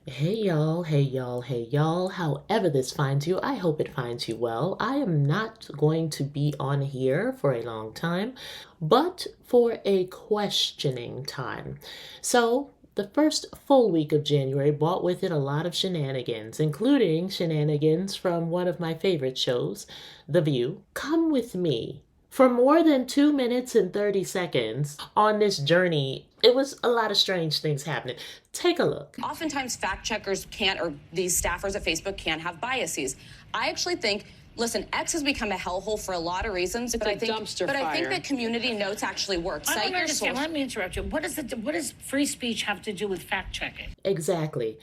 Hey y'all, hey y'all, hey y'all. However this finds you, I hope it finds you well. I am not going to be on here for a long time, but for a questioning time. So, the first full week of January brought with it a lot of shenanigans, including shenanigans from one of my favorite shows, The View. Come with me for more than 2 minutes and 30 seconds on this journey. It was a lot of strange things happening. Take a look. Oftentimes, fact checkers can't, or these staffers at Facebook can't have biases. I actually think, listen, X has become a hellhole for a lot of reasons, but I think that community notes actually work. I don't understand. Let me interrupt you. What does free speech have to do with fact checking? Exactly.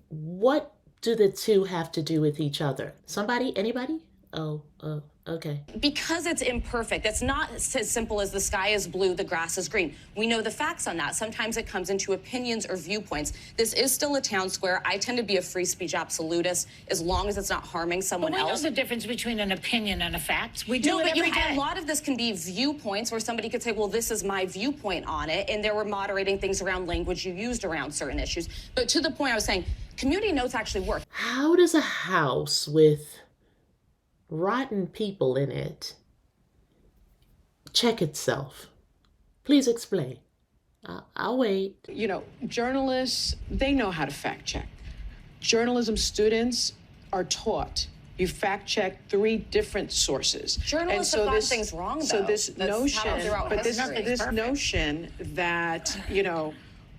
What do the two have to do with each other? Somebody? Anybody? Oh, okay. Because it's imperfect. It's not as simple as the sky is blue, the grass is green. We know the facts on that. Sometimes it comes into opinions or viewpoints. This is still a town square. I tend to be a free speech absolutist as long as it's not harming someone else. We know the difference between an opinion and a fact. We do it every day. A lot of this can be viewpoints where somebody could say, well, this is my viewpoint on it. And there were moderating things around language you used around certain issues. But to the point I was saying, community notes actually work. How does a house with rotten people in it check itself? Please explain. I'll wait. You know, journalists, they know how to fact check. Journalism students are taught you fact check 3 different sources. Journalists have gotten things wrong, though. So this notion that, you know,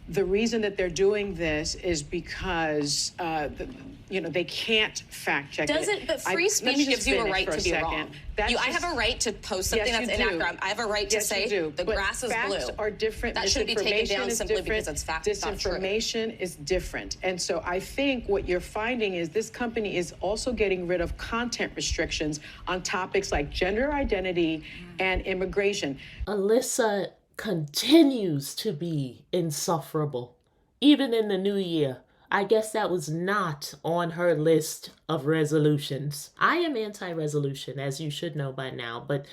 the reason that they're doing this is because they can't fact check it. But free speech gives you a right to be wrong. I have a right to post something that's inaccurate. I have a right to say the grass is blue. Facts are different. That should be taken down simply because it's fact. Disinformation is different. And so I think what you're finding is this company is also getting rid of content restrictions on topics like gender identity and immigration. Alyssa continues to be insufferable, even in the new year. I guess that was not on her list of resolutions. I am anti-resolution, as you should know by now, but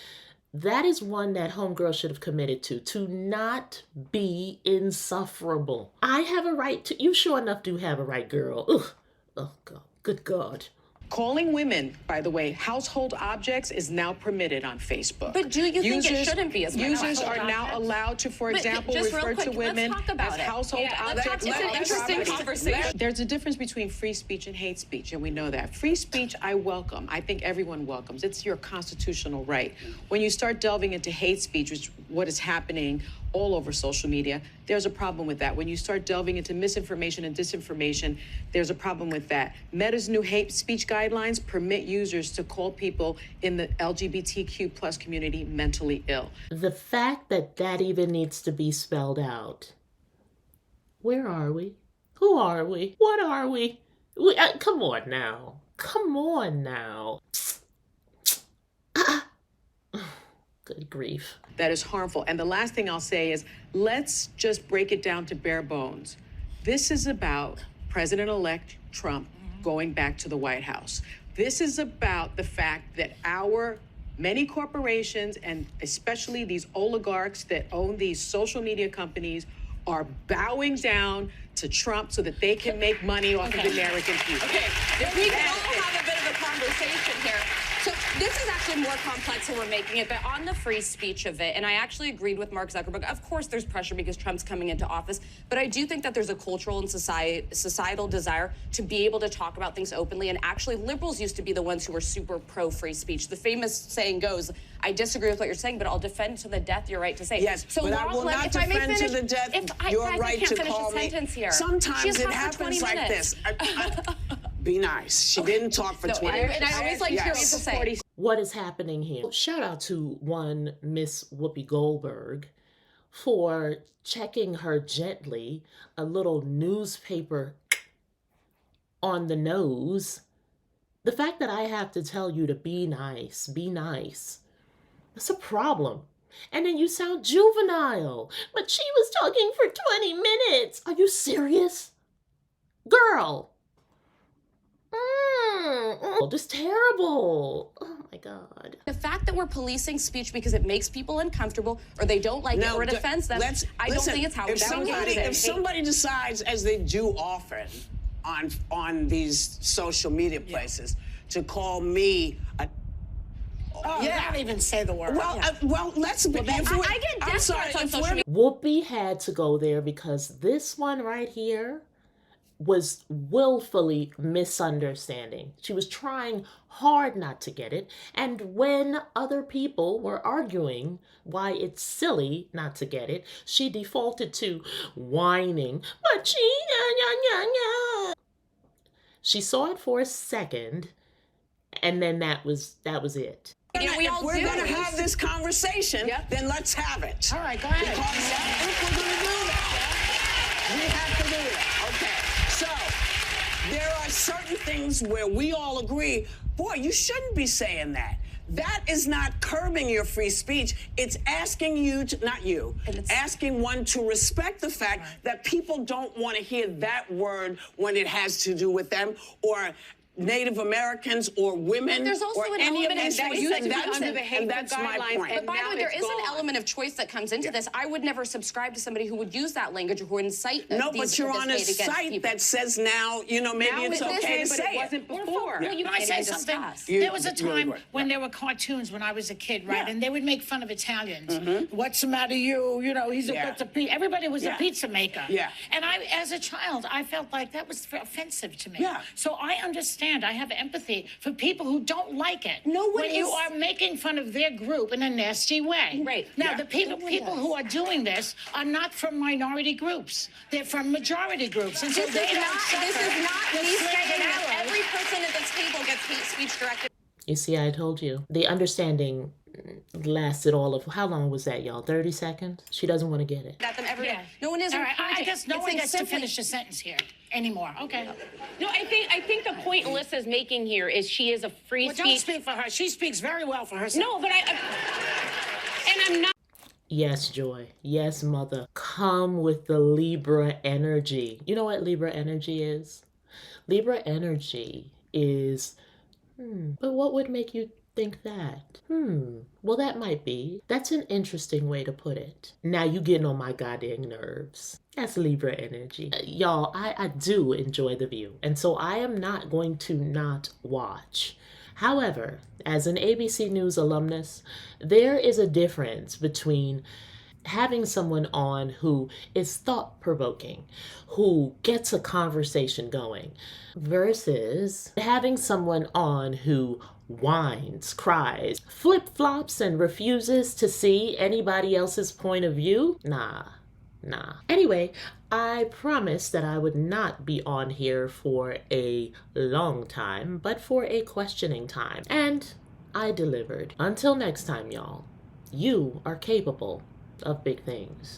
that is one that homegirl should have committed to not be insufferable. I have a right to, you sure enough do have a right, girl. Ugh. Oh, God. Good God. Calling women, by the way, household objects is now permitted on Facebook. But do you think it shouldn't be as much? Users are now allowed to, for example, refer to women as household objects. It's an interesting conversation. There's a difference between free speech and hate speech, and we know that. Free speech, I welcome. I think everyone welcomes. It's your constitutional right. When you start delving into hate speech, which is what is happening all over social media, there's a problem with that. When you start delving into misinformation and disinformation, there's a problem with that. Meta's new hate speech guidelines permit users to call people in the LGBTQ plus community mentally ill. The fact that that even needs to be spelled out. Where are we? Who are we? What are we? Come on now. Come on now. Good grief. That is harmful. And the last thing I'll say is, let's just break it down to bare bones. This is about President-elect Trump going back to the White House. This is about the fact that our many corporations, and especially these oligarchs that own these social media companies, are bowing down to Trump so that they can make money off of the American people. Okay, if we can all have a bit of a conversation here. So this is actually more complex than we're making it, but on the free speech of it, and I actually agreed with Mark Zuckerberg, of course there's pressure because Trump's coming into office, but I do think that there's a cultural and societal desire to be able to talk about things openly, and actually liberals used to be the ones who were super pro-free speech. The famous saying goes, I disagree with what you're saying, but I'll defend to the death your right to say. Yes, so but I will not defend to the death your right to call me. Sometimes it happens like this. Be nice. She didn't talk for 20 minutes. And I always like hearing people say. What is happening here? Shout out to one Miss Whoopi Goldberg for checking her gently, a little newspaper on the nose. The fact that I have to tell you to be nice, that's a problem. And then you sound juvenile. But she was talking for 20 minutes. Are you serious? Girl. Just terrible. Oh my God. The fact that we're policing speech because it makes people uncomfortable or they don't like it or it offends them, I don't think it's how we're doing it. If somebody decides, as they do often, on these social media places to call me a. Oh, yeah. Don't even say the word. Well, let's be. I get death threats on social media. Whoopi had to go there because this one right here was willfully misunderstanding. She was trying hard not to get it. And when other people were arguing why it's silly not to get it, she defaulted to whining. But she saw it for a second, and then that was it. If we're going to have this conversation, then let's have it. All right, go ahead. Because if we're going to do that, we have to do that. Okay. So there are certain things where we all agree, boy, you shouldn't be saying that. That is not curbing your free speech. It's asking you to, not you, asking one to respect the fact that people don't want to hear that word when it has to do with them or Native Americans or women or any of these things. That's my point. But by the way, there is an element of choice that comes into this. I would never subscribe to somebody who would use that language or who would incite No, but you're on a site that says now, maybe it's okay to say it. It wasn't before. Well, you might say something. There was a time when there were cartoons when I was a kid, right? And they would make fun of Italians. What's the matter, you? He's a pizza. Everybody was a pizza maker. And I, as a child, I felt like that was offensive to me. So I understand. I have empathy for people who don't like it. When you are making fun of their group in a nasty way. Right. Now, the people who are doing this are not from minority groups. They're from majority groups. And so this is not me saying that every person at this table gets hate speech directed. You see, I told you. The understanding lasted all of, how long was that, y'all? 30 seconds? She doesn't want to get it. At them every day. No one is. All right, I guess no one gets to finish a sentence here anymore. Okay. No, I think the point Alyssa's making here is she is a free speech. Don't speak for her. She speaks very well for herself. No, but and I'm not. Yes, Joy. Yes, mother. Come with the Libra energy. You know what Libra energy is? Libra energy is, but what would make you think that? Well, that might be. That's an interesting way to put it. Now you getting on my goddamn nerves. That's Libra energy. Y'all, I do enjoy The View, and so I am not going to not watch. However, as an ABC News alumnus, there is a difference between having someone on who is thought-provoking, who gets a conversation going, versus having someone on who whines, cries, flip-flops, and refuses to see anybody else's point of view. Nah. Anyway, I promised that I would not be on here for a long time, but for a questioning time. And I delivered. Until next time, y'all, you are capable of big things.